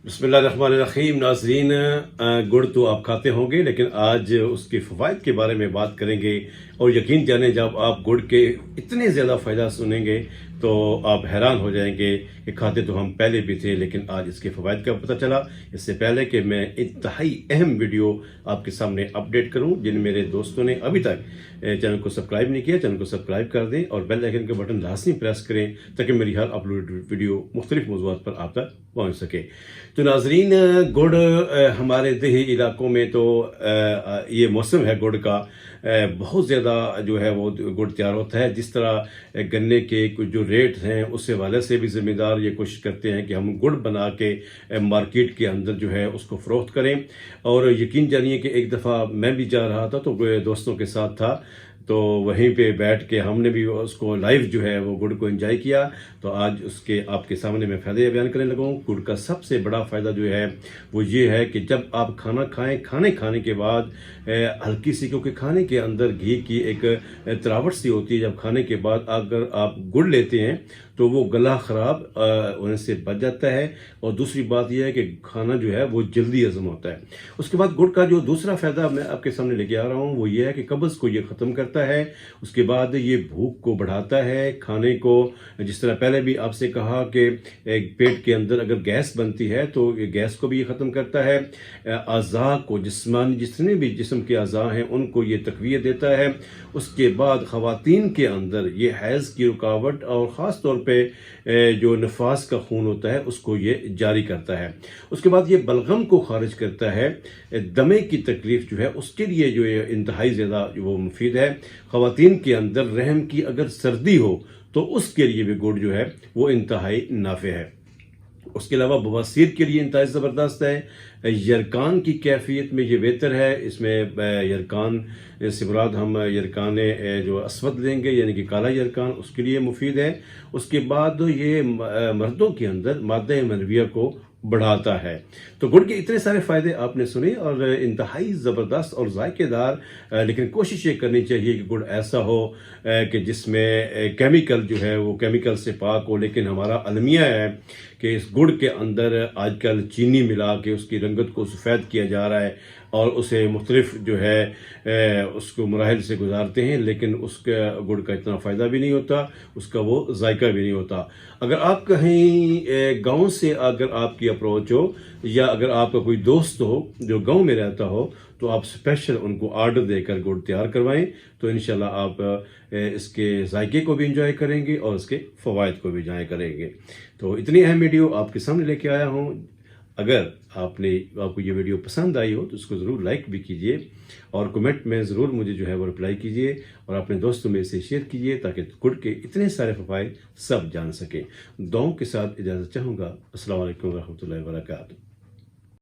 بسم اللہ الرحمن الرحیم ناظرین، گڑ تو آپ کھاتے ہوں گے لیکن آج اس کے فوائد کے بارے میں بات کریں گے، اور یقین جانیں جب آپ گڑ کے اتنے زیادہ فائدہ سنیں گے تو آپ حیران ہو جائیں گے کہ کھاتے تو ہم پہلے بھی تھے لیکن آج اس کے فوائد کا پتہ چلا۔ اس سے پہلے کہ میں انتہائی اہم ویڈیو آپ کے سامنے اپڈیٹ کروں، جن میرے دوستوں نے ابھی تک چینل کو سبسکرائب نہیں کیا، چینل کو سبسکرائب کر دیں اور بیل آئیکن کا بٹن لازمی پریس کریں تاکہ میری ہر اپلوڈ ویڈیو مختلف موضوعات پر آپ تک پہنچ سکے۔ تو ناظرین، گڑ ہمارے دیہی علاقوں میں تو یہ موسم ہے گڑ کا، بہت زیادہ جو ہے وہ گڑ تیار ہوتا ہے۔ جس طرح گنے کے کچھ جو ریٹ ہیں اس حوالے سے بھی ذمہ دار یہ کوشش کرتے ہیں کہ ہم گڑ بنا کے مارکیٹ کے اندر جو ہے اس کو فروخت کریں۔ اور یقین جانیے کہ ایک دفعہ میں بھی جا رہا تھا تو دوستوں کے ساتھ تھا، تو وہیں پہ بیٹھ کے ہم نے بھی اس کو لائیو جو ہے وہ گڑ کو انجوائے کیا۔ تو آج اس کے آپ کے سامنے میں فائدے بیان کرنے لگا ہوں۔ گڑ کا سب سے بڑا فائدہ جو ہے وہ یہ ہے کہ جب آپ کھانا کھائیں، کھانے کے بعد ہلکی سی، کیونکہ کھانے کے اندر گھی کی ایک تراوٹ سی ہوتی ہے، جب کھانے کے بعد اگر آپ گڑ لیتے ہیں تو وہ گلا خراب ہونے سے بچ جاتا ہے، اور دوسری بات یہ ہے کہ کھانا جو ہے وہ جلدی ہضم ہوتا ہے۔ اس کے بعد گڑ کا جو دوسرا فائدہ میں آپ کے سامنے لے کے آ رہا ہوں وہ یہ ہے کہ قبض کو یہ ختم کرتا ہے۔ اس کے بعد یہ بھوک کو بڑھاتا ہے، کھانے کو، جس طرح پہلے بھی آپ سے کہا کہ پیٹ کے اندر اگر گیس بنتی ہے تو یہ گیس کو بھی یہ ختم کرتا ہے۔ اعضاء کو، جسمانی جتنے بھی جسم کے اعضاء ہیں ان کو یہ تقویت دیتا ہے۔ اس کے بعد خواتین کے اندر یہ حیض کی رکاوٹ اور خاص طور پہ جو نفاس کا خون ہوتا ہے اس کو یہ جاری کرتا ہے۔ اس کے بعد یہ بلغم کو خارج کرتا ہے۔ دمے کی تکلیف جو ہے اس کے لیے جو یہ انتہائی زیادہ وہ مفید ہے۔ خواتین کے اندر رحم کی اگر سردی ہو تو اس کے لیے بھی گڑ جو ہے وہ انتہائی نافع ہے۔ اس کے علاوہ بواسیر کے لیے انتہائی زبردست ہے۔ یرکان کی کیفیت میں یہ بہتر ہے۔ اس میں یرکان سے مراد ہم یرکان جو اسود لیں گے، یعنی کہ کالا یرکان، اس کے لیے مفید ہے۔ اس کے بعد یہ مردوں کے اندر مادہ منویہ کو بڑھاتا ہے۔ تو گڑ کے اتنے سارے فائدے آپ نے سنے، اور انتہائی زبردست اور ذائقے دار، لیکن کوشش یہ کرنی چاہیے کہ گڑ ایسا ہو کہ جس میں کیمیکل جو ہے وہ کیمیکل سے پاک ہو۔ لیکن ہمارا المیہ ہے کہ اس گڑ کے اندر آج کل چینی ملا کے اس کی رنگت کو سفید کیا جا رہا ہے اور اسے مختلف جو ہے اس کو مراحل سے گزارتے ہیں، لیکن اس کا گڑ کا اتنا فائدہ بھی نہیں ہوتا، اس کا وہ ذائقہ بھی نہیں ہوتا۔ اگر آپ کہیں گاؤں سے اگر آپ کی اپروچ ہو، یا اگر آپ کا کوئی دوست ہو جو گاؤں میں رہتا ہو، تو آپ اسپیشل ان کو آرڈر دے کر گڑ تیار کروائیں، تو انشاءاللہ آپ اس کے ذائقے کو بھی انجوائے کریں گے اور اس کے فوائد کو بھی انجوائے کریں گے۔ تو اتنی اہم ویڈیو آپ کے سامنے لے کے آیا ہوں۔ اگر آپ کو یہ ویڈیو پسند آئی ہو تو اس کو ضرور لائک بھی کیجئے، اور کمنٹ میں ضرور مجھے جو ہے وہ رپلائی کیجئے، اور اپنے دوستوں میں اسے شیئر کیجئے تاکہ گڑ کے اتنے سارے فوائد سب جان سکیں۔ دعاؤں کے ساتھ اجازت چاہوں گا۔ السلام علیکم ورحمۃ اللہ وبرکاتہ۔